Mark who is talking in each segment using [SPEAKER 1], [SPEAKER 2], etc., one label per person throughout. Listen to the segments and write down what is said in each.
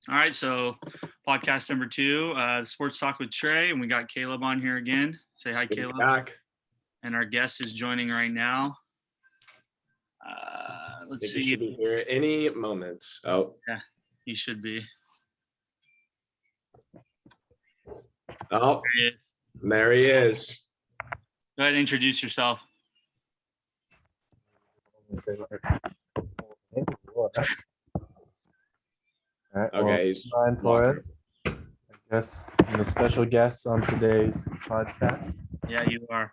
[SPEAKER 1] All right, so podcast number 2, Sports Talk with Trey, and we got Caleb on here again. Say hi,
[SPEAKER 2] Good to be
[SPEAKER 1] Caleb.
[SPEAKER 2] back.
[SPEAKER 1] And our guest is joining right now. Let's see.
[SPEAKER 2] He should be here any moment. Oh,
[SPEAKER 1] yeah, he should be.
[SPEAKER 2] Oh, there he is.
[SPEAKER 1] Go ahead and introduce yourself.
[SPEAKER 3] All right,
[SPEAKER 2] Okay,
[SPEAKER 3] I'm Torres. I guess I'm a special guest on today's podcast.
[SPEAKER 1] Yeah, you are.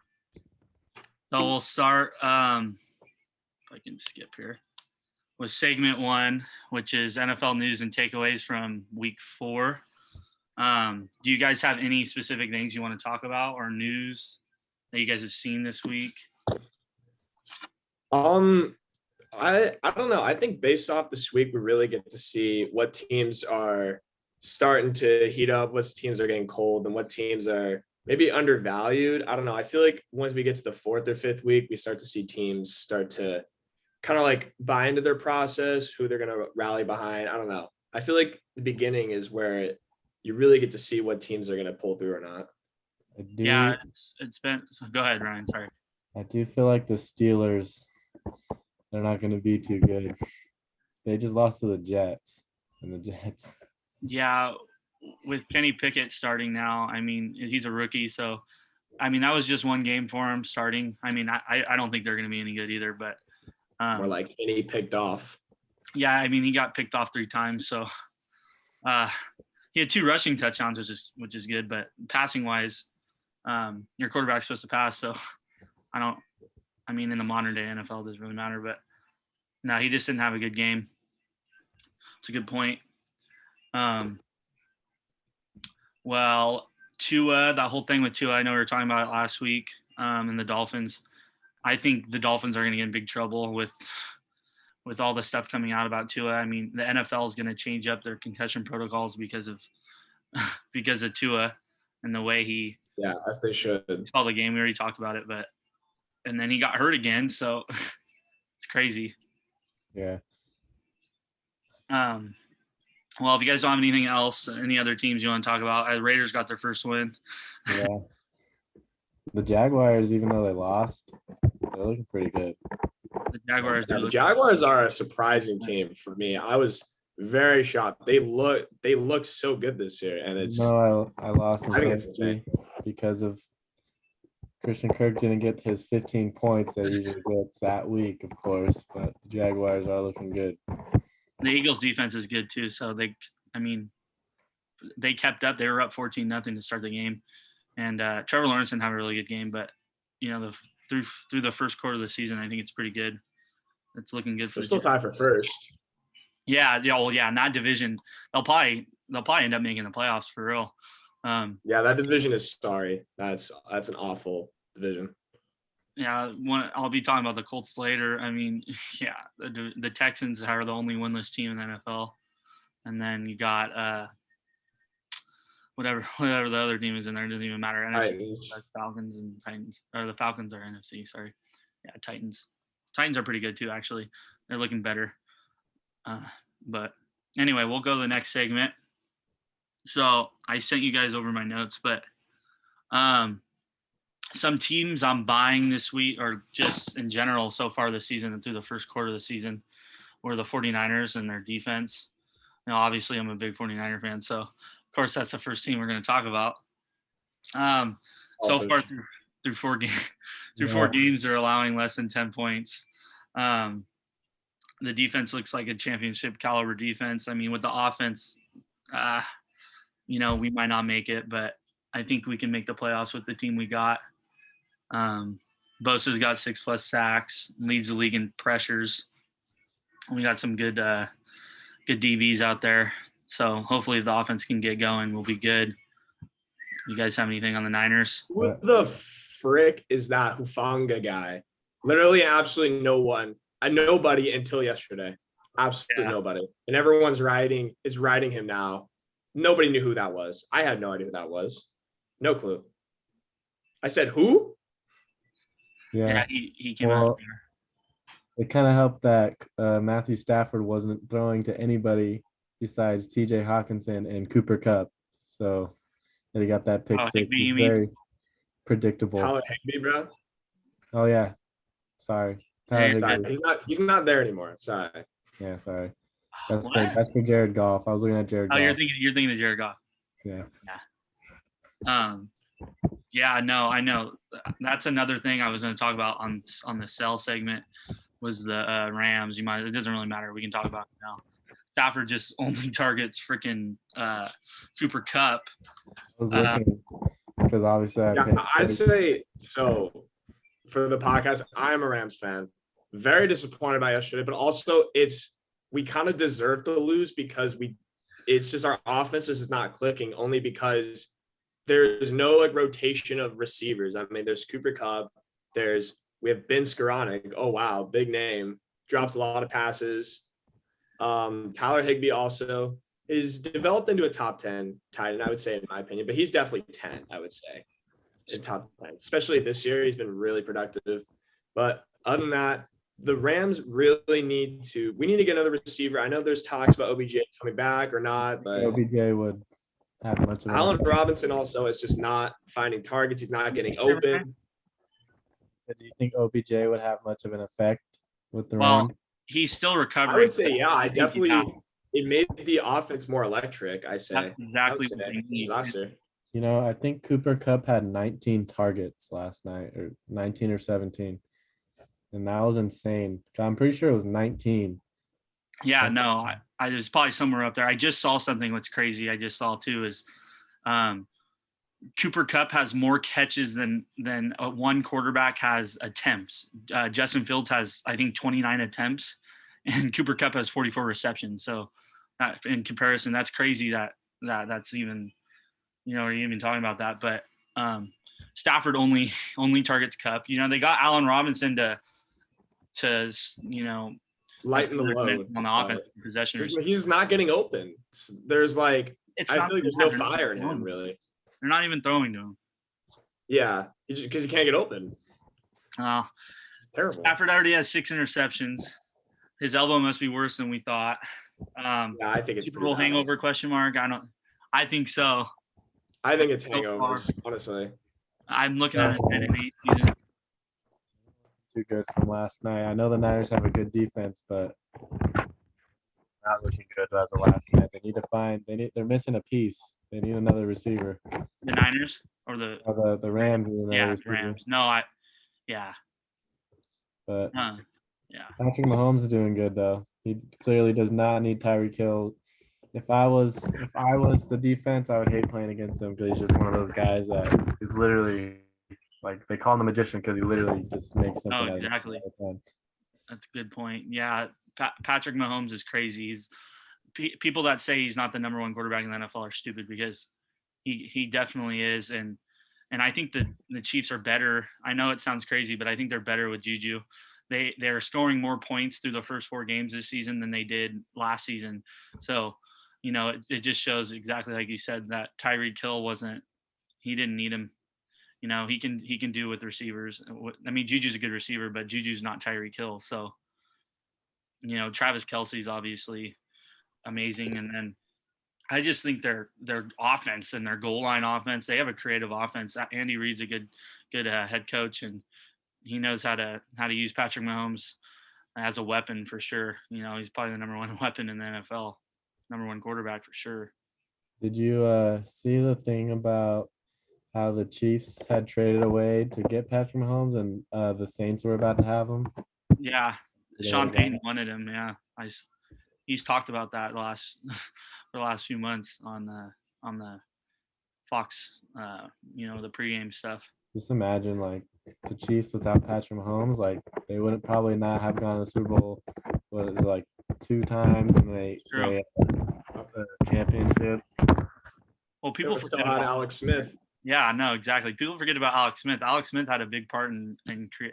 [SPEAKER 1] So we'll start, if I can skip here, with segment 1, which is NFL news and takeaways from week 4. Do you guys have any specific things you want to talk about or news that you guys have seen this week?
[SPEAKER 2] I don't know. I think based off this week, we really get to see what teams are starting to heat up, what teams are getting cold, and what teams are maybe undervalued. I don't know. I feel like once we get to the 4th or 5th week, we start to see teams start to kind of like buy into their process, who they're going to rally behind. I don't know. I feel like the beginning is where you really get to see what teams are going to pull through or not.
[SPEAKER 1] Yeah, it's been. So go ahead, Ryan. Sorry.
[SPEAKER 3] I do feel like the Steelers, they're not going to be too good. They just lost to the Jets, and the Jets.
[SPEAKER 1] Yeah, with Kenny Pickett starting now, I mean, he's a rookie, so I mean, that was just one game for him starting. I mean, I don't think they're going to be any good either, but
[SPEAKER 2] more like Kenny picked off.
[SPEAKER 1] Yeah, I mean, he got picked off 3 times, so he had 2 rushing touchdowns, which is good, but passing wise, your quarterback's supposed to pass, so I mean, in the modern day NFL, it doesn't really matter, but no, he just didn't have a good game. It's a good point. Well, Tua, that whole thing with Tua, I know we were talking about it last week, and the Dolphins. I think the Dolphins are going to get in big trouble with all the stuff coming out about Tua. I mean, the NFL is going to change up their concussion protocols because of Tua and the way he.
[SPEAKER 2] Yeah, as they should.
[SPEAKER 1] Saw the game. We already talked about it, and then he got hurt again, so it's crazy.
[SPEAKER 3] Yeah.
[SPEAKER 1] Well, if you guys don't have anything else, any other teams you want to talk about, the Raiders got their first win.
[SPEAKER 3] Yeah. The Jaguars, even though they lost, they're looking pretty good.
[SPEAKER 1] The
[SPEAKER 2] Jaguars are a surprising team for me. I was very shocked. They look so good this year, and it's.
[SPEAKER 3] No, I lost in because of Christian Kirk didn't get his 15 points that he usually gets that week, of course. But the Jaguars are looking good.
[SPEAKER 1] The Eagles' defense is good too, so they kept up. They were up 14-0 to start the game, and Trevor Lawrence didn't have a really good game, but through the first quarter of the season, I think it's pretty good. It's looking good for
[SPEAKER 2] They're still tied for first.
[SPEAKER 1] Yeah, in that division, they'll probably end up making the playoffs for real.
[SPEAKER 2] Yeah, that division is sorry. That's an awful division.
[SPEAKER 1] Yeah, I'll be talking about the Colts later. I mean, yeah, the Texans are the only winless team in the NFL, and then you got whatever the other team is in there. It doesn't even matter. NFC, Falcons and Titans, or the Falcons are NFC. Sorry, yeah, Titans. Titans are pretty good too. Actually, they're looking better. But anyway, we'll go to the next segment. So I sent you guys over my notes, but some teams I'm buying this week, or just in general so far this season and through the first quarter of the season, were the 49ers and their defense. Now, obviously, I'm a big 49er fan, so of course that's the first team we're going to talk about. So far through 4 games, 4 games, they're allowing less than 10 points. The defense looks like a championship caliber defense. I mean, with the offense, we might not make it, but I think we can make the playoffs with the team we got. Bosa's got 6+ sacks, leads the league in pressures. We got some good DBs out there. So hopefully if the offense can get going, we'll be good. You guys have anything on the Niners?
[SPEAKER 2] Who the frick is that Hufanga guy? Literally absolutely no one. Nobody until yesterday. Absolutely nobody. And everyone's is riding him now. Nobody knew who that was. I had no idea who that was. No clue. I said, who?
[SPEAKER 1] Yeah, he came out there.
[SPEAKER 3] It kind of helped that Matthew Stafford wasn't throwing to anybody besides TJ Hawkinson and Cooper Kupp. So they got that pick
[SPEAKER 1] Oh,
[SPEAKER 3] six.
[SPEAKER 1] Higbee, you
[SPEAKER 3] It's
[SPEAKER 1] mean?
[SPEAKER 3] very predictable.
[SPEAKER 2] Tyler Higbee, bro.
[SPEAKER 3] Oh yeah. Sorry. Tyler
[SPEAKER 2] Sorry,
[SPEAKER 3] Higbee.
[SPEAKER 2] he's not there anymore. Sorry.
[SPEAKER 3] Yeah, sorry. That's
[SPEAKER 1] What?
[SPEAKER 3] for Jared Goff. I was looking at Jared
[SPEAKER 1] Oh,
[SPEAKER 3] Goff.
[SPEAKER 1] you're thinking of Jared Goff.
[SPEAKER 3] Yeah.
[SPEAKER 1] Yeah, no, I know. That's another thing I was going to talk about on the sell segment was the Rams. It doesn't really matter. We can talk about it now. Stafford just only targets freaking Cooper Kupp.
[SPEAKER 3] I was looking because obviously
[SPEAKER 2] I say so for the podcast. I am a Rams fan. Very disappointed by yesterday, but also we kind of deserve to lose because it's just our offense is not clicking only because there's no like rotation of receivers. I mean, there's Cooper Kupp. We have Ben Skoranek. Oh wow, big name. Drops a lot of passes. Tyler Higbee also is developed into a top 10 tight end, I would say, in my opinion, but he's definitely 10, I would say, in top 10. Especially this year, he's been really productive. But other than that, the Rams really need to get another receiver. I know there's talks about OBJ coming back or not, but
[SPEAKER 3] OBJ would have much of
[SPEAKER 2] Allen Robinson also is just not finding targets. He's not getting open.
[SPEAKER 3] Do you think OBJ would have much of an effect with the
[SPEAKER 1] Well,
[SPEAKER 3] Rams?
[SPEAKER 1] he's still recovering.
[SPEAKER 2] I would say, yeah, it made the offense more electric, I say.
[SPEAKER 1] That's exactly what they need.
[SPEAKER 2] Last year.
[SPEAKER 3] You know, I think Cooper Kupp had 19 targets last night, or 19 or 17. And that was insane. I'm pretty sure it was 19.
[SPEAKER 1] Yeah, no, I was probably somewhere up there. I just saw something what's crazy. I just saw too is Cooper Kupp has more catches than one quarterback has attempts. Justin Fields has, I think, 29 attempts, and Cooper Kupp has 44 receptions. So, in comparison, that's crazy. That's even, you're even talking about that. But Stafford only targets Kupp. They got Allen Robinson to
[SPEAKER 2] lighten the load
[SPEAKER 1] on the offensive possession.
[SPEAKER 2] He's not getting open. There's I feel like there's no fire in him, really.
[SPEAKER 1] They're not even throwing to him.
[SPEAKER 2] Yeah, because he can't get open.
[SPEAKER 1] It's
[SPEAKER 2] terrible.
[SPEAKER 1] Stafford already has 6 interceptions. His elbow must be worse than we thought.
[SPEAKER 2] Yeah, I think it's
[SPEAKER 1] Super Bowl hangover ? I think so.
[SPEAKER 2] I think it's hangovers, honestly.
[SPEAKER 1] I'm looking at it.
[SPEAKER 3] Too good from last night. I know the Niners have a good defense, but not looking good as of last night. They need to find. They're missing a piece. They need another receiver.
[SPEAKER 1] The Niners or the
[SPEAKER 3] Rams?
[SPEAKER 1] Yeah, the Rams. No,
[SPEAKER 3] But
[SPEAKER 1] yeah.
[SPEAKER 3] Patrick Mahomes is doing good though. He clearly does not need Tyreek Hill. If I was the defense, I would hate playing against him because he's just one of those guys that is literally like they call him the magician because he literally just makes something out of it.
[SPEAKER 1] Exactly. That's a good point. Yeah, Patrick Mahomes is crazy. He's people that say he's not the number one quarterback in the NFL are stupid because he definitely is. And I think the Chiefs are better. I know it sounds crazy, but I think they're better with Juju. They're scoring more points through the first 4 games this season than they did last season. So, it just shows exactly like you said that Tyreek Hill he didn't need him. He can do with receivers. I mean, Juju's a good receiver, but Juju's not Tyreek Hill. So, Travis Kelce's obviously amazing. And then I just think their offense and their goal line offense, they have a creative offense. Andy Reid's a good head coach, and he knows how to use Patrick Mahomes as a weapon for sure. He's probably the number 1 weapon in the NFL, number 1 quarterback for sure.
[SPEAKER 3] Did you see the thing about how the Chiefs had traded away to get Patrick Mahomes and the Saints were about to have him?
[SPEAKER 1] Yeah, Sean Payton wanted him. Yeah, he's talked about that the last few months on the Fox, the pregame stuff.
[SPEAKER 3] Just imagine the Chiefs without Patrick Mahomes, they wouldn't probably not have gone to the Super Bowl. What is it, 2 times, and they got the championship.
[SPEAKER 1] Well, people
[SPEAKER 2] still had Alex Smith.
[SPEAKER 1] Yeah, no, exactly. People forget about Alex Smith. Alex Smith had a big part in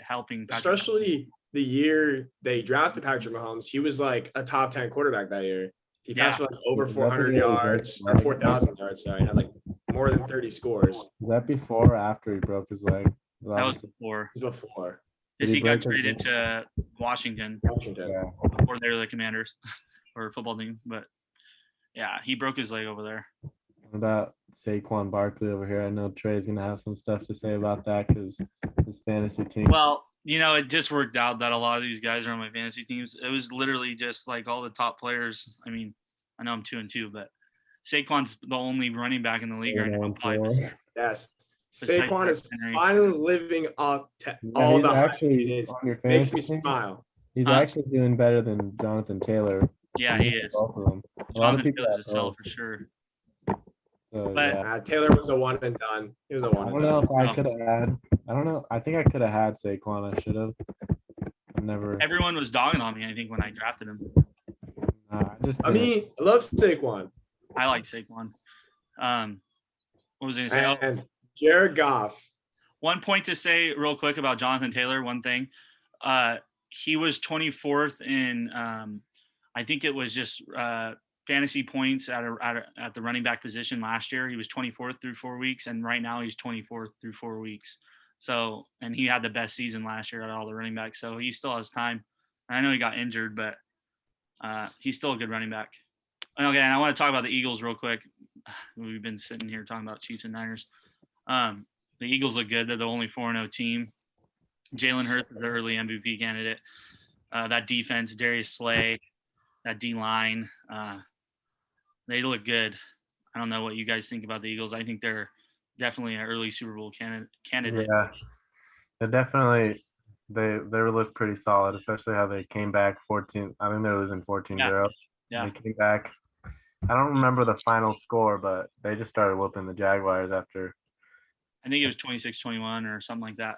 [SPEAKER 1] helping Patrick.
[SPEAKER 2] Especially the year they drafted Patrick Mahomes. He was a top 10 quarterback that year. He passed for over 400 yards or 4,000 yards. Sorry, had more than 30 scores.
[SPEAKER 3] Was that before or after he broke his leg?
[SPEAKER 1] That was before.
[SPEAKER 2] It was before.
[SPEAKER 1] Because he got traded to Washington.
[SPEAKER 2] Yeah.
[SPEAKER 1] Before they were the Commanders or football team. But Yeah, he broke his leg over there.
[SPEAKER 3] What about Saquon Barkley over here? I know Trey's gonna have some stuff to say about that because his fantasy team.
[SPEAKER 1] Well, it just worked out that a lot of these guys are on my fantasy teams. It was literally just like all the top players. I mean, I know I'm 2-2, but Saquon's the only running back in the league right now.
[SPEAKER 2] Yes.
[SPEAKER 1] Besides
[SPEAKER 2] Saquon is
[SPEAKER 1] Henry.
[SPEAKER 2] finally living up to
[SPEAKER 3] Yeah,
[SPEAKER 2] all
[SPEAKER 3] he's
[SPEAKER 2] the hype
[SPEAKER 3] actually
[SPEAKER 2] he is.
[SPEAKER 3] on your
[SPEAKER 2] Makes
[SPEAKER 3] fantasy
[SPEAKER 2] me
[SPEAKER 3] team.
[SPEAKER 2] smile.
[SPEAKER 3] He's
[SPEAKER 1] Huh?
[SPEAKER 3] actually doing better than Jonathan Taylor.
[SPEAKER 1] Yeah, he is.
[SPEAKER 3] Both of them. A lot of
[SPEAKER 1] Jonathan
[SPEAKER 3] people
[SPEAKER 1] Taylor's
[SPEAKER 3] have
[SPEAKER 1] a sell
[SPEAKER 3] both.
[SPEAKER 1] for sure.
[SPEAKER 3] So
[SPEAKER 1] But-
[SPEAKER 3] yeah,
[SPEAKER 2] Taylor was a one and done. He was a one
[SPEAKER 3] I
[SPEAKER 2] and
[SPEAKER 3] don't know
[SPEAKER 2] done.
[SPEAKER 3] if I could have had. I don't know. I think I could have had Saquon. I should have. I've never.
[SPEAKER 1] Everyone was dogging on me, I think, when I drafted him.
[SPEAKER 3] I just.
[SPEAKER 2] I
[SPEAKER 3] didn't.
[SPEAKER 2] mean, I love Saquon.
[SPEAKER 1] I like Saquon. What was I going to say?
[SPEAKER 2] And Jared Goff.
[SPEAKER 1] One point to say real quick about Jonathan Taylor. One thing, he was 24th in, I think it was just fantasy points at the running back position last year. He was 24th through 4 weeks, and right now he's 24th through 4 weeks. So, and he had the best season last year at all the running backs. So he still has time. And I know he got injured, but he's still a good running back. Okay, and I want to talk about the Eagles real quick. We've been sitting here talking about Chiefs and Niners. The Eagles look good. They're the only 4-0 team. Jalen Hurts is the early MVP candidate. That defense, Darius Slay, that D-line, they look good. I don't know what you guys think about the Eagles. I think they're definitely an early Super Bowl candidate.
[SPEAKER 3] Yeah, they definitely they look pretty solid, especially how they came back 14. I think they're losing 14-0.
[SPEAKER 1] Yeah.
[SPEAKER 3] They came back. I don't remember the final score, but they just started whooping the Jaguars after.
[SPEAKER 1] I think it was 26-21 or something like that.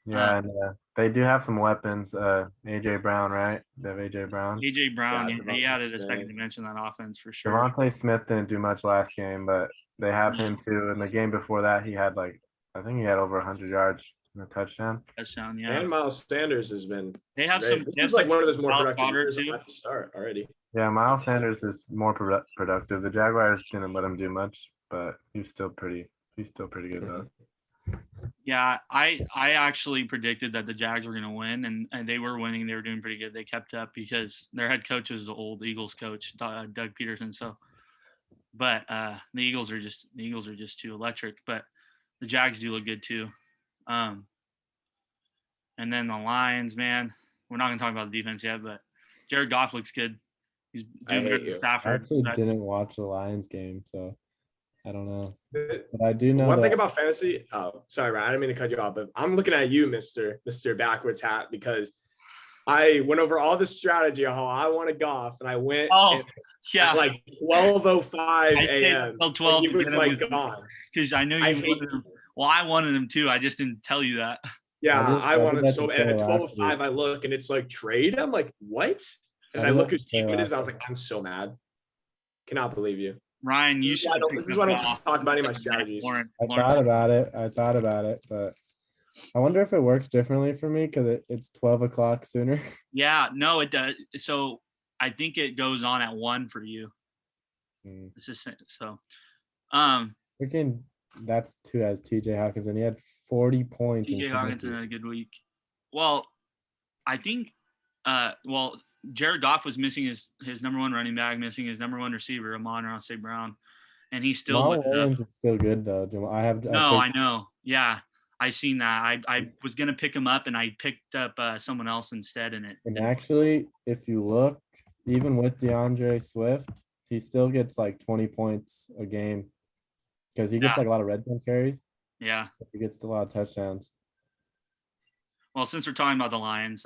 [SPEAKER 3] Yeah, and they do have some weapons. AJ Brown, right? They have AJ Brown.
[SPEAKER 1] AJ Brown,
[SPEAKER 2] Yeah,
[SPEAKER 1] he added a second dimension on offense for sure.
[SPEAKER 3] Devontae Smith didn't do much last game, but they have him too. And the game before that, he had I think he had over 100 yards and a touchdown.
[SPEAKER 1] Touchdown, yeah.
[SPEAKER 2] And Miles Sanders has been.
[SPEAKER 1] They have
[SPEAKER 2] great.
[SPEAKER 1] some.
[SPEAKER 2] This is like one of those more
[SPEAKER 1] Miles
[SPEAKER 2] productive
[SPEAKER 1] Goddard,
[SPEAKER 2] years
[SPEAKER 1] too.
[SPEAKER 2] at the start already.
[SPEAKER 3] Yeah, Miles Sanders is more productive. The Jaguars didn't let him do much, but he's still pretty good though.
[SPEAKER 1] Yeah, I actually predicted that the Jags were going to win, and they were winning. They were doing pretty good. They kept up because their head coach was the old Eagles coach, Doug Peterson. So, but the Eagles are just too electric. But the Jags do look good too. And then the Lions, man, we're not going to talk about the defense yet, but Jared Goff looks good. He's doing better than
[SPEAKER 3] I
[SPEAKER 1] Stafford.
[SPEAKER 3] actually didn't watch the Lions game, so I don't know.
[SPEAKER 2] But
[SPEAKER 3] I do know
[SPEAKER 2] one thing about fantasy. Oh, sorry, Ryan. I didn't mean to cut you off, but I'm looking at you, Mister Backwards Hat, because I went over all the strategy of how I wanted Goff, and I went at like 12:05 a.m.
[SPEAKER 1] Till 12.
[SPEAKER 2] He was like gone
[SPEAKER 1] because I knew you wanted him. Well, I wanted him too. I just didn't tell you that.
[SPEAKER 2] Yeah, I wanted so. And at
[SPEAKER 3] 12:05,
[SPEAKER 2] I look, and it's like trade. I'm like, what? And I look whose team it is. I was like, I'm so mad. Cannot believe you.
[SPEAKER 1] Ryan, you should.
[SPEAKER 2] This is why I don't talk about any of my strategies.
[SPEAKER 3] I thought about it, but I wonder if it works differently for me because it's 12 o'clock sooner.
[SPEAKER 1] Yeah, no, it does. So I think it goes on at 1 for you. It's just so.
[SPEAKER 3] Freaking, that's 2 as TJ Hawkinson. He had 40 points.
[SPEAKER 1] TJ Hawkinson had a good week. Well, I think. Jared Goff was missing his number one running back, missing his number one receiver, Amon-Ra St. Brown, and he still.
[SPEAKER 3] Williams is still good though.
[SPEAKER 1] I know. Yeah, I seen that. I was gonna pick him up, and I picked up someone else instead in it.
[SPEAKER 3] And actually, if you look, even with DeAndre Swift, he still gets like 20 points a game because he gets like a lot of red zone carries.
[SPEAKER 1] Yeah,
[SPEAKER 3] he gets a lot of touchdowns.
[SPEAKER 1] Well, since we're talking about the Lions,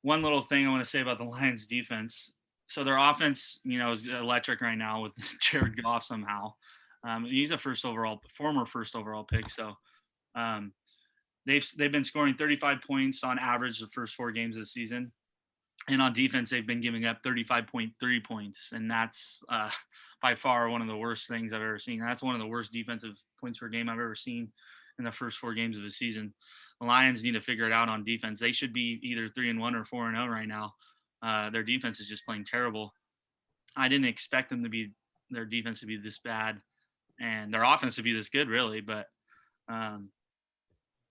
[SPEAKER 1] one little thing I want to say about the Lions defense. So their offense, is electric right now with Jared Goff somehow. He's a former first overall pick. So they've been scoring 35 points on average the first 4 games of the season. And on defense, they've been giving up 35.3 points. And that's by far one of the worst things I've ever seen. That's one of the worst defensive points per game I've ever seen in the first 4 games of the season. The Lions need to figure it out on defense. They should be either 3-1 or 4-0 right now. Their defense is just playing terrible. I didn't expect their defense to be this bad and their offense to be this good, really. But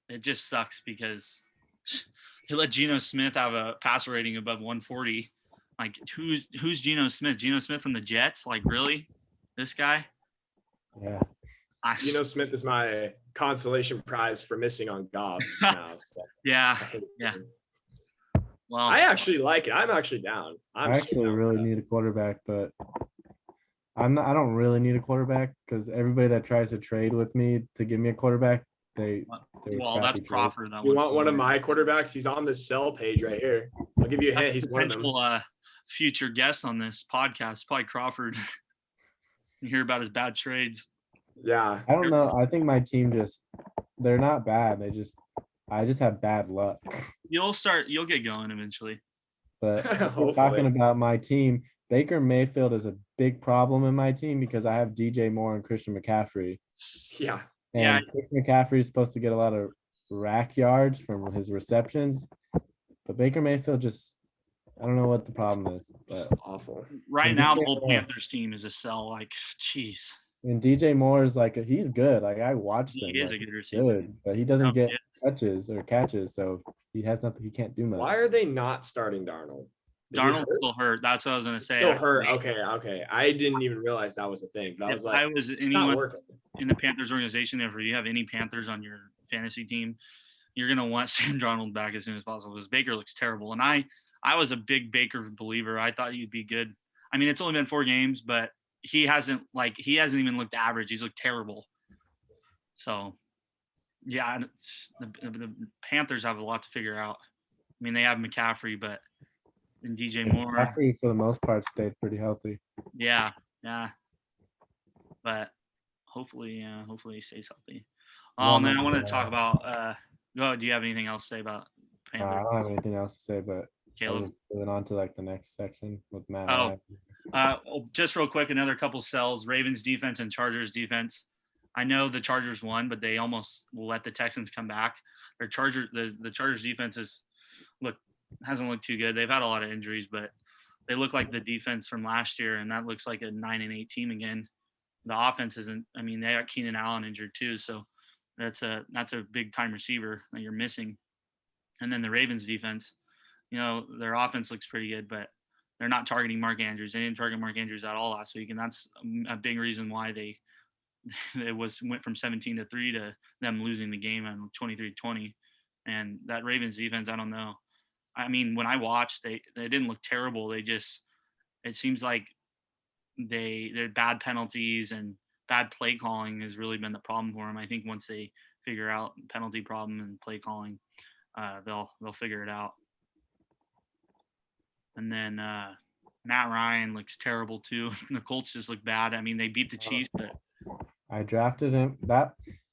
[SPEAKER 1] it just sucks because he let Geno Smith have a passer rating above 140 Like who's Geno Smith? Geno Smith from the Jets? Like really? This guy?
[SPEAKER 3] Yeah.
[SPEAKER 2] Smith is my consolation prize for missing on Goff now. So
[SPEAKER 1] Yeah.
[SPEAKER 2] I think
[SPEAKER 1] Yeah. Well,
[SPEAKER 2] I actually like it. I'm actually down.
[SPEAKER 3] I actually really need a quarterback, but I don't really need a quarterback because everybody that tries to trade with me to give me a quarterback, they're
[SPEAKER 1] well, that's
[SPEAKER 3] trade.
[SPEAKER 1] Crawford. That
[SPEAKER 2] You want one of my quarterbacks? He's on the sell page right here. I'll give you a hint. He's one of them.
[SPEAKER 1] Future guest on this podcast, probably Crawford. You hear about his bad trades.
[SPEAKER 2] Yeah.
[SPEAKER 3] I don't know. I think my team they're not bad. I just have bad luck.
[SPEAKER 1] You'll get going eventually.
[SPEAKER 3] But if we're talking about my team, Baker Mayfield is a big problem in my team because I have DJ Moore and Christian McCaffrey.
[SPEAKER 2] Yeah.
[SPEAKER 3] And Christian McCaffrey is supposed to get a lot of rack yards from his receptions. But Baker Mayfield I don't know what the problem is. But
[SPEAKER 2] awful.
[SPEAKER 1] Right now, the whole Panthers team is a sell. Like, jeez.
[SPEAKER 3] And DJ Moore is he's good. Like I watched him.
[SPEAKER 1] He is a good receiver.
[SPEAKER 3] Good, but he doesn't get touches or catches, so he has nothing. He can't do nothing.
[SPEAKER 2] Why are they not starting Darnold?
[SPEAKER 1] Darnold's still hurt. That's what I was gonna say.
[SPEAKER 2] Still hurt. Okay. I didn't even realize that was a thing. But I was like,
[SPEAKER 1] I was anyone in the Panthers organization, if you have any Panthers on your fantasy team, you're gonna want Sam Darnold back as soon as possible because Baker looks terrible. And I was a big Baker believer. I thought he'd be good. I mean, it's only been 4 games, but he hasn't even looked average. He's looked terrible. So, yeah, the Panthers have a lot to figure out. I mean, they have McCaffrey, but and DJ Moore.
[SPEAKER 3] McCaffrey, for the most part, stayed pretty healthy.
[SPEAKER 1] Yeah. But hopefully he stays healthy. And then I wanted to talk about. Do you have anything else to say about Panthers?
[SPEAKER 3] I don't have anything else to say, but
[SPEAKER 1] Caleb.
[SPEAKER 3] Just moving on to the next section with Matt.
[SPEAKER 1] Just real quick, another couple sells. Ravens defense and Chargers defense. I know the Chargers won, but they almost will let the Texans come back. The Chargers defense hasn't looked too good. They've had a lot of injuries, but they look like the defense from last year, and that looks like a 9-8 team again. The offense isn't. I mean, they got Keenan Allen injured too, so that's a big time receiver that you're missing. And then the Ravens defense, their offense looks pretty good, but they're not targeting Mark Andrews. They didn't target Mark Andrews at all last week, and that's a big reason why went from 17-3 to them losing the game on 23-20. And that Ravens defense, I don't know. I mean, when I watched, they didn't look terrible. It seems like they're bad penalties and bad play calling has really been the problem for them. I think once they figure out penalty problem and play calling, they'll figure it out. And then Matt Ryan looks terrible too. The Colts just look bad. I mean, they beat the Chiefs, but
[SPEAKER 3] I drafted him.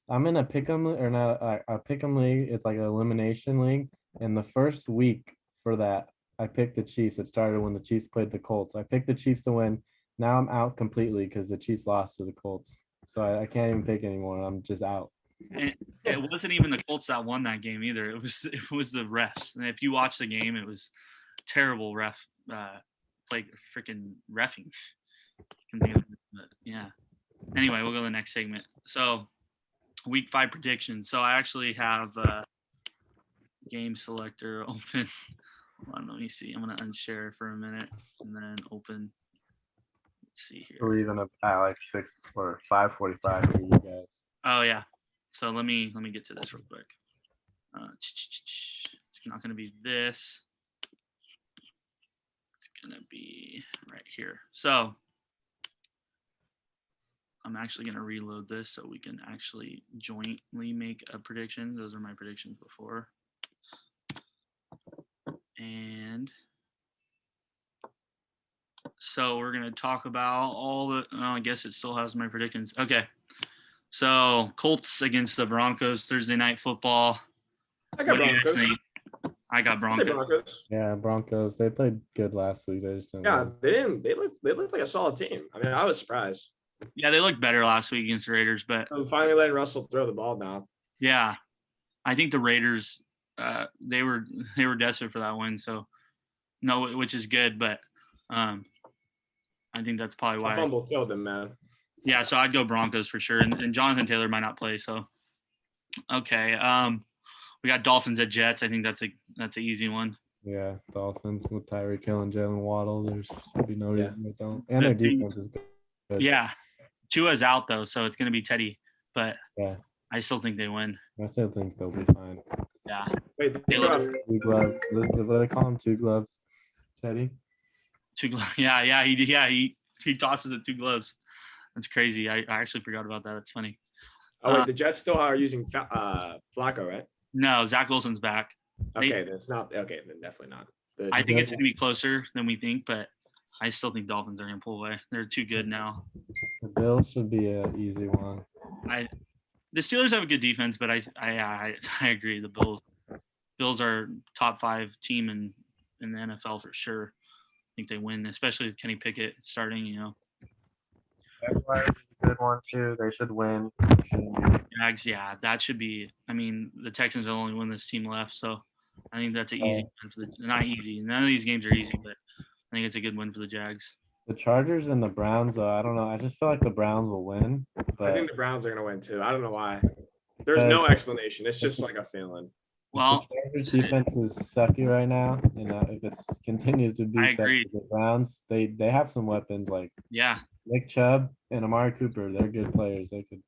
[SPEAKER 3] I'm in a pick'em or not a pick'em league. It's like an elimination league. And the first week for that, I picked the Chiefs. It started when the Chiefs played the Colts. I picked the Chiefs to win. Now I'm out completely because the Chiefs lost to the Colts. So I can't even pick anymore. I'm just out.
[SPEAKER 1] And it wasn't even the Colts that won that game either. It was the refs. And if you watch the game, it was terrible freaking reffing. Yeah. Anyway, we'll go to the next segment. So, week 5 predictions. So I actually have game selector open. Hold on, let me see. I'm gonna unshare for a minute and then open. Let's see here.
[SPEAKER 3] We're even at like 6 or 5:45 for you guys.
[SPEAKER 1] Oh yeah. So let me get to this real quick. It's not gonna be this. It's gonna be right here. So I'm actually gonna reload this so we can actually jointly make a prediction. Those are my predictions before. And so we're going to talk about I guess it still has my predictions. Okay. So Colts against the Broncos, Thursday Night Football.
[SPEAKER 2] I got Broncos.
[SPEAKER 1] I got Broncos.
[SPEAKER 3] Yeah, Broncos. They played good last week. They just didn't.
[SPEAKER 2] Yeah, they looked like a solid team. I mean, I was surprised.
[SPEAKER 1] Yeah, they looked better last week against the Raiders, but
[SPEAKER 2] I'm finally letting Russell throw the ball now.
[SPEAKER 1] Yeah. I think the Raiders they were desperate for that win, so no, which is good, but I think that's probably why.
[SPEAKER 2] Fumble killed them, man.
[SPEAKER 1] Yeah, so I'd go Broncos for sure, and Jonathan Taylor might not play. So, okay, we got Dolphins at Jets. I think that's an easy one.
[SPEAKER 3] Yeah, Dolphins with Tyreek Hill and Jalen Waddle. There should be no reason they don't. And
[SPEAKER 1] The
[SPEAKER 3] their
[SPEAKER 1] thing-
[SPEAKER 3] defense is good.
[SPEAKER 1] Yeah, Tua's out though, so it's gonna be Teddy. But
[SPEAKER 3] Yeah,
[SPEAKER 1] I still think they win.
[SPEAKER 3] I still think they'll be fine.
[SPEAKER 1] Yeah,
[SPEAKER 2] Wait, they still have
[SPEAKER 3] Two glove. What do they call him? Two glove. Teddy.
[SPEAKER 1] He tosses it 2 gloves. That's crazy. I actually forgot about that. That's funny.
[SPEAKER 2] Oh wait, the Jets still are using Flacco, right?
[SPEAKER 1] No, Zach Wilson's back.
[SPEAKER 2] Okay, then it's not okay. Then definitely not.
[SPEAKER 1] I think it's gonna be closer than we think, but I still think Dolphins are gonna pull away. They're too good now.
[SPEAKER 3] The Bills should be an easy one.
[SPEAKER 1] The Steelers have a good defense, but I agree. The Bills are top 5 team in the NFL for sure. I think they win, especially with Kenny Pickett starting.
[SPEAKER 3] Jaguars is a good one too. They should win.
[SPEAKER 1] Jags, yeah, that should be. I mean, the Texans are the only one this team left, so I think that's an easy win for not easy. None of these games are easy, but I think it's a good win for the Jags.
[SPEAKER 3] The Chargers and the Browns, though, I don't know. I just feel like the Browns will win. But
[SPEAKER 2] I think the Browns are gonna win too. I don't know why. There's no explanation. It's just like a feeling.
[SPEAKER 1] Well,
[SPEAKER 3] the Chargers defense is sucky right now. If it continues to be
[SPEAKER 1] I
[SPEAKER 3] sucky,
[SPEAKER 1] agree.
[SPEAKER 3] the Browns, they have some weapons like
[SPEAKER 1] yeah,
[SPEAKER 3] Nick Chubb and Amari Cooper. They're good players. They could.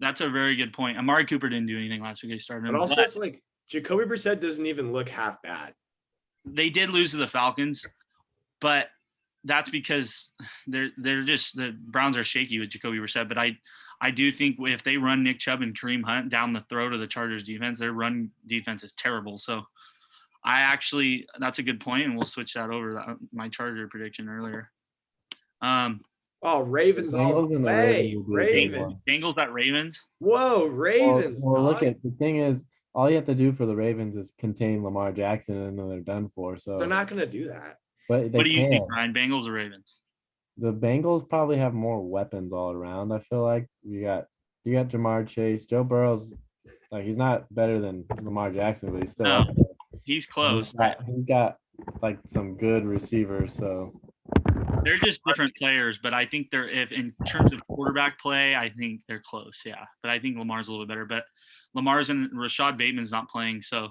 [SPEAKER 1] that's a very good point. Amari Cooper didn't do anything last week. They started him,
[SPEAKER 2] But also, it's like Jacoby Brissett doesn't even look half bad.
[SPEAKER 1] they did lose to the Falcons, but that's because they're just the Browns are shaky with Jacoby Brissett. But I do think if they run Nick Chubb and Kareem Hunt down the throat of the Chargers defense, their run defense is terrible. So that's a good point, and we'll switch that over. My Charger prediction earlier.
[SPEAKER 2] Ravens all the way. Ravens.
[SPEAKER 1] Bengals at Ravens.
[SPEAKER 2] Whoa, Ravens.
[SPEAKER 3] Well, look at the thing is, all you have to do for the Ravens is contain Lamar Jackson, and then they're done for. So
[SPEAKER 2] they're not gonna do that.
[SPEAKER 3] But
[SPEAKER 1] what do you think, Ryan? Bengals or Ravens?
[SPEAKER 3] The Bengals probably have more weapons all around. I feel like you got Jamar Chase, Joe Burrow's like he's not better than Lamar Jackson, but he's still up there.
[SPEAKER 1] He's close.
[SPEAKER 3] He's got like some good receivers, so
[SPEAKER 1] they're just different players. But I think if in terms of quarterback play, I think they're close. Yeah, but I think Lamar's a little bit better. But Lamar's and Rashad Bateman's not playing, so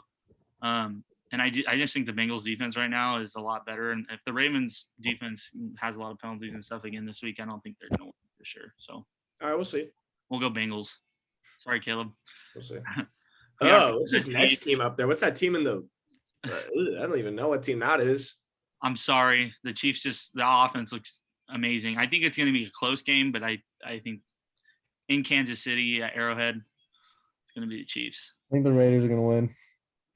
[SPEAKER 1] and I just think the Bengals defense right now is a lot better. And if the Ravens defense has a lot of penalties and stuff again this week, I don't think they're going to win for sure. So,
[SPEAKER 2] all right, we'll see.
[SPEAKER 1] We'll go Bengals. Sorry, Caleb.
[SPEAKER 2] We'll see. What's this next team up there? What's that team in the I don't even know what team that is.
[SPEAKER 1] I'm sorry. The Chiefs the offense looks amazing. I think it's going to be a close game, but I think in Kansas City at Arrowhead, it's going to be the Chiefs.
[SPEAKER 3] I think the Raiders are going to win.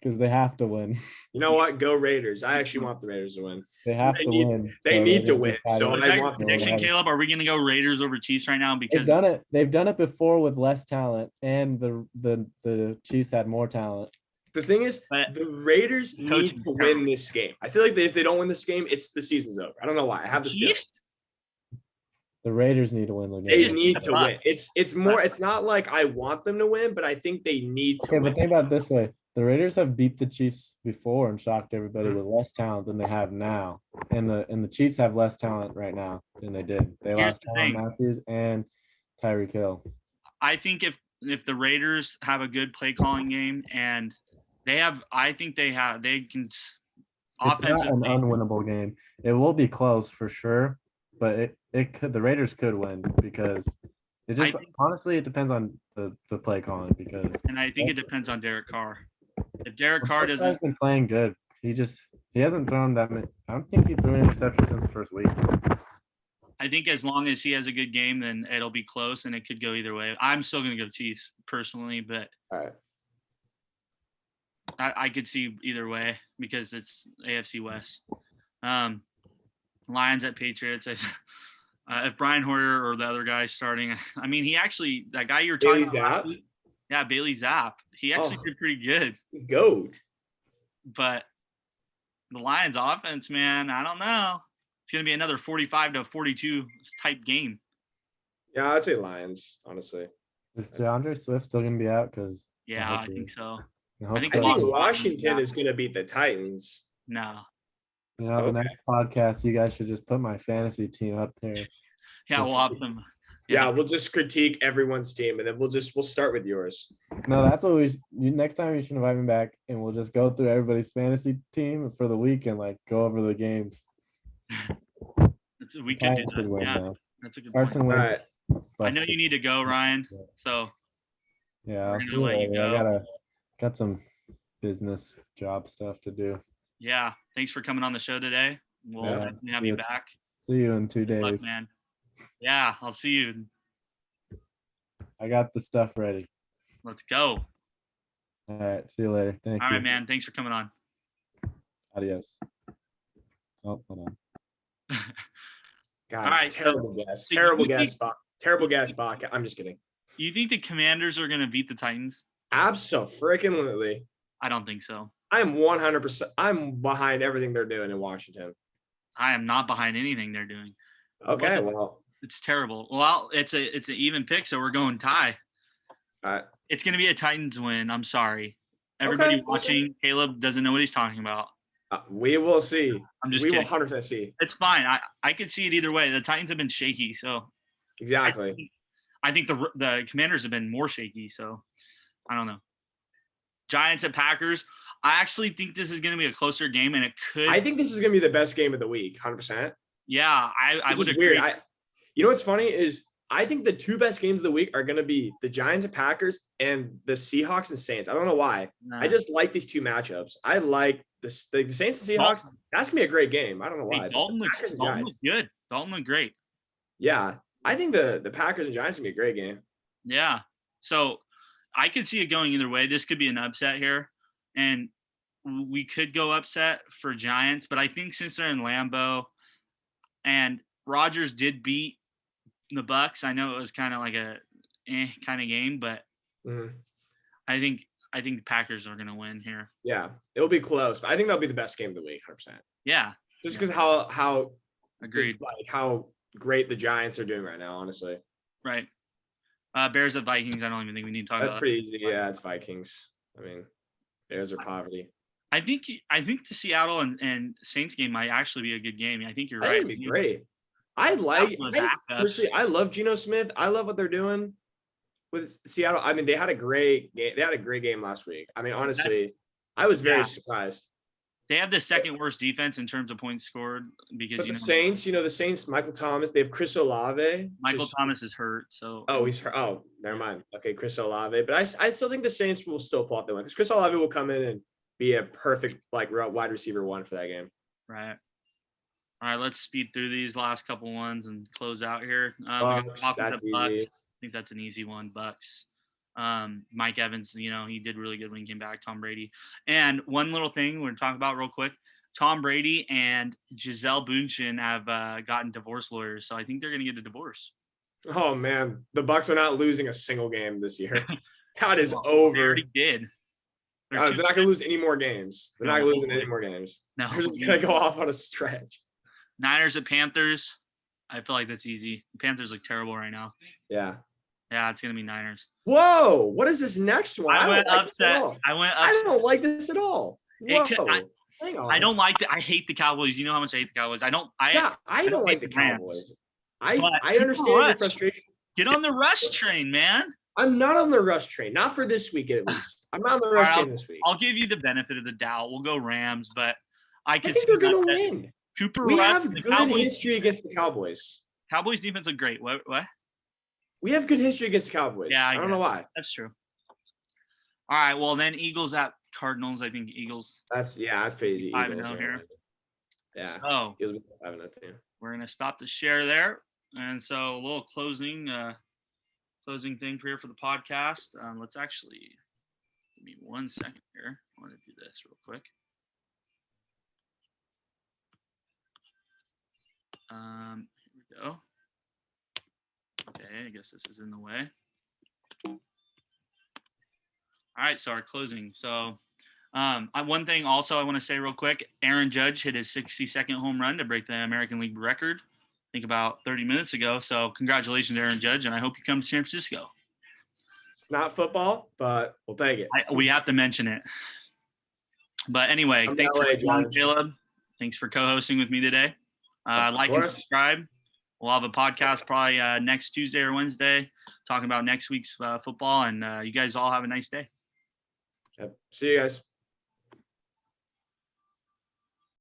[SPEAKER 3] Because they have to win.
[SPEAKER 2] You know what? Go Raiders. I actually want the Raiders to win.
[SPEAKER 3] They have to win.
[SPEAKER 2] They need to win. So
[SPEAKER 1] I want prediction, Caleb. Are we going to go Raiders over Chiefs right now? Because
[SPEAKER 3] they've done it before with less talent, and the Chiefs had more talent.
[SPEAKER 2] The thing is, the Raiders need to win this game. I feel like if they don't win this game, the season's over. I don't know why. I have this feeling.
[SPEAKER 3] The Raiders need to win the game.
[SPEAKER 2] They need to win. It's more. It's not like I want them to win, but I think they need to win.
[SPEAKER 3] But think about it this way. The Raiders have beat the Chiefs before and shocked everybody with less talent than they have now. And the Chiefs have less talent right now than they did. They lost Tyrann Matthews and Tyreek Hill.
[SPEAKER 1] I think if the Raiders have a good play calling game and they can.
[SPEAKER 3] It's not an unwinnable game. It will be close for sure, but the Raiders could win because honestly it depends on the play calling
[SPEAKER 1] and I think it depends on Derek Carr. If Derek Carr doesn't,
[SPEAKER 3] he's been playing good. He hasn't thrown that many. I don't think he threw an interception since the first week.
[SPEAKER 1] I think as long as he has a good game, then it'll be close and it could go either way. I'm still going to go Chiefs personally, but
[SPEAKER 2] all right.
[SPEAKER 1] I could see either way because it's AFC West. Lions at Patriots. If Brian Hoyer or the other guy starting, I mean, that guy you're talking about. Yeah, Bailey Zapp. He actually did pretty good.
[SPEAKER 2] Goat.
[SPEAKER 1] But the Lions offense, man, I don't know. It's going to be another 45-42 type game.
[SPEAKER 2] Yeah, I'd say Lions, honestly.
[SPEAKER 3] Is DeAndre Swift still going to be out?
[SPEAKER 1] I think so.
[SPEAKER 2] I think Washington is going to beat the Titans.
[SPEAKER 1] No.
[SPEAKER 3] The next podcast, you guys should just put my fantasy team up there.
[SPEAKER 1] Yeah, we'll have them.
[SPEAKER 2] Yeah, we'll just critique everyone's team, and then we'll start with yours.
[SPEAKER 3] No, that's what next time you should invite me back, and we'll just go through everybody's fantasy team for the week and like go over the games.
[SPEAKER 1] We could do that.
[SPEAKER 3] Win,
[SPEAKER 1] yeah,
[SPEAKER 3] though.
[SPEAKER 1] that's a good
[SPEAKER 3] Carson
[SPEAKER 1] point.
[SPEAKER 3] wins.
[SPEAKER 2] All right.
[SPEAKER 1] I know you need to go, Ryan. So
[SPEAKER 3] yeah, I'll
[SPEAKER 1] gonna
[SPEAKER 3] see you
[SPEAKER 1] let you
[SPEAKER 3] later.
[SPEAKER 1] go.
[SPEAKER 3] Got some business job stuff to do.
[SPEAKER 1] Yeah, thanks for coming on the show today. We'll definitely have you back.
[SPEAKER 3] See you in 2 days.
[SPEAKER 1] Good luck, man. Yeah, I'll see you.
[SPEAKER 3] I got the stuff ready.
[SPEAKER 1] Let's go.
[SPEAKER 3] All right. See you later. Thank you.
[SPEAKER 1] All right, man. Thanks for coming on.
[SPEAKER 3] Adios. Oh, hold on.
[SPEAKER 2] Guys,
[SPEAKER 1] All right,
[SPEAKER 2] terrible guess.
[SPEAKER 1] so
[SPEAKER 2] Terrible guess spot. Terrible guess spot. I'm just kidding.
[SPEAKER 1] You think the Commanders are going to beat the Titans?
[SPEAKER 2] Absolutely.
[SPEAKER 1] I don't think so.
[SPEAKER 2] I'm 100%. I'm behind everything they're doing in Washington.
[SPEAKER 1] I am not behind anything they're doing.
[SPEAKER 2] Okay, well,
[SPEAKER 1] it's terrible. Well, it's an even pick, so we're going tie.
[SPEAKER 2] All right.
[SPEAKER 1] It's going to be a Titans win. I'm sorry. Everybody watching, Caleb doesn't know what he's talking about.
[SPEAKER 2] We will see.
[SPEAKER 1] I'm just
[SPEAKER 2] kidding.
[SPEAKER 1] We
[SPEAKER 2] will 100% see.
[SPEAKER 1] It's fine. I could see it either way. The Titans have been shaky, so
[SPEAKER 2] exactly.
[SPEAKER 1] I think the Commanders have been more shaky, so I don't know. Giants at Packers. I actually think this is going to be a closer game, and it could.
[SPEAKER 2] I think this is going to be the best game of the week, 100%.
[SPEAKER 1] Yeah, I would agree.
[SPEAKER 2] Weird. You know what's funny is I think the two best games of the week are going to be the Giants and Packers and the Seahawks and Saints. I don't know why. I just like these two matchups. I like the Saints and Seahawks. That's going to be a great game. I don't know why.
[SPEAKER 1] Hey, Dalton looks good. Dalton looked great.
[SPEAKER 2] Yeah. I think the Packers and Giants are going to be a great game.
[SPEAKER 1] Yeah. So I could see it going either way. This could be an upset here. And we could go upset for Giants. But I think since they're in Lambeau and Rodgers did beat the Bucks, I know it was kind of like a kind of game, but I think the Packers are going to win here.
[SPEAKER 2] Yeah, it'll be close, but I think that'll be the best game of the week, 100%.
[SPEAKER 1] Yeah,
[SPEAKER 2] just because how
[SPEAKER 1] agreed,
[SPEAKER 2] like how great the Giants are doing right now, honestly.
[SPEAKER 1] Right. Bears at Vikings. I don't even think we need to talk about.
[SPEAKER 2] That's pretty easy. Yeah, it's Vikings. I mean, Bears are poverty.
[SPEAKER 1] I think the Seattle and Saints game might actually be a good game. I think you're right.
[SPEAKER 2] It'd be great. I love Geno Smith. I love what they're doing with Seattle. I mean, they had a great game. They had a great game last week. I mean, honestly, I was very surprised.
[SPEAKER 1] They have the second worst defense in terms of points scored because
[SPEAKER 2] the Saints, Michael Thomas, they have Chris Olave.
[SPEAKER 1] Michael Thomas is hurt, so
[SPEAKER 2] he's hurt. Oh, never mind. Okay, Chris Olave, but I still think the Saints will still pull out the win because Chris Olave will come in and be a perfect wide receiver one for that game.
[SPEAKER 1] Right. All right, let's speed through these last couple ones and close out here.
[SPEAKER 2] Bucks, that's easy.
[SPEAKER 1] I think that's an easy one. Bucks. Mike Evans, he did really good when he came back. Tom Brady. And one little thing we're talking about real quick. Tom Brady and Gisele Bündchen have gotten divorce lawyers, so I think they're going to get a divorce.
[SPEAKER 2] Oh, man. The Bucks are not losing a single game this year. That is over.
[SPEAKER 1] They already did.
[SPEAKER 2] They're not going to lose any more games. They're not losing any more games.
[SPEAKER 1] No.
[SPEAKER 2] They're just going to go off on a stretch.
[SPEAKER 1] Niners at Panthers. I feel like that's easy. The Panthers look terrible right now.
[SPEAKER 2] Yeah.
[SPEAKER 1] Yeah, it's going to be Niners.
[SPEAKER 2] Whoa. What is this next one?
[SPEAKER 1] I went upset. I
[SPEAKER 2] don't like this at all. Whoa. Hang on.
[SPEAKER 1] I don't like I hate the Cowboys. You know how much I hate the Cowboys. I don't
[SPEAKER 2] like the Cowboys. I understand your frustration.
[SPEAKER 1] Get on the rush train, man.
[SPEAKER 2] I'm not on the rush train. Not for this week, at least. I'm not on the rush train this week.
[SPEAKER 1] I'll give you the benefit of the doubt. We'll go Rams, but I think
[SPEAKER 2] they're going to win.
[SPEAKER 1] We
[SPEAKER 2] have good history against the Cowboys.
[SPEAKER 1] Cowboys defense look great. What?
[SPEAKER 2] We have good history against the Cowboys. Yeah, I don't know why.
[SPEAKER 1] That's true. All right. Well, then Eagles at Cardinals. I think Eagles.
[SPEAKER 2] That's pretty easy.
[SPEAKER 1] 5-0 here.
[SPEAKER 2] Yeah.
[SPEAKER 1] So
[SPEAKER 2] 5-0 too.
[SPEAKER 1] We're gonna stop the share there, and so a little closing thing here for the podcast. Let's actually give me 1 second here. I want to do this real quick. Here we go. Okay, I guess this is in the way. All right, so our closing. So one thing also I want to say real quick, Aaron Judge hit his 62nd home run to break the American League record, I think about 30 minutes ago. So congratulations, Aaron Judge, and I hope you come to San Francisco.
[SPEAKER 2] It's not football, but we'll take it.
[SPEAKER 1] We have to mention it. But anyway, thanks for Caleb. Thanks for co-hosting with me today. Like and subscribe. we'll have a podcast probably next Tuesday or Wednesday talking about next week's football. And you guys all have a nice day.
[SPEAKER 2] Yep. See you guys.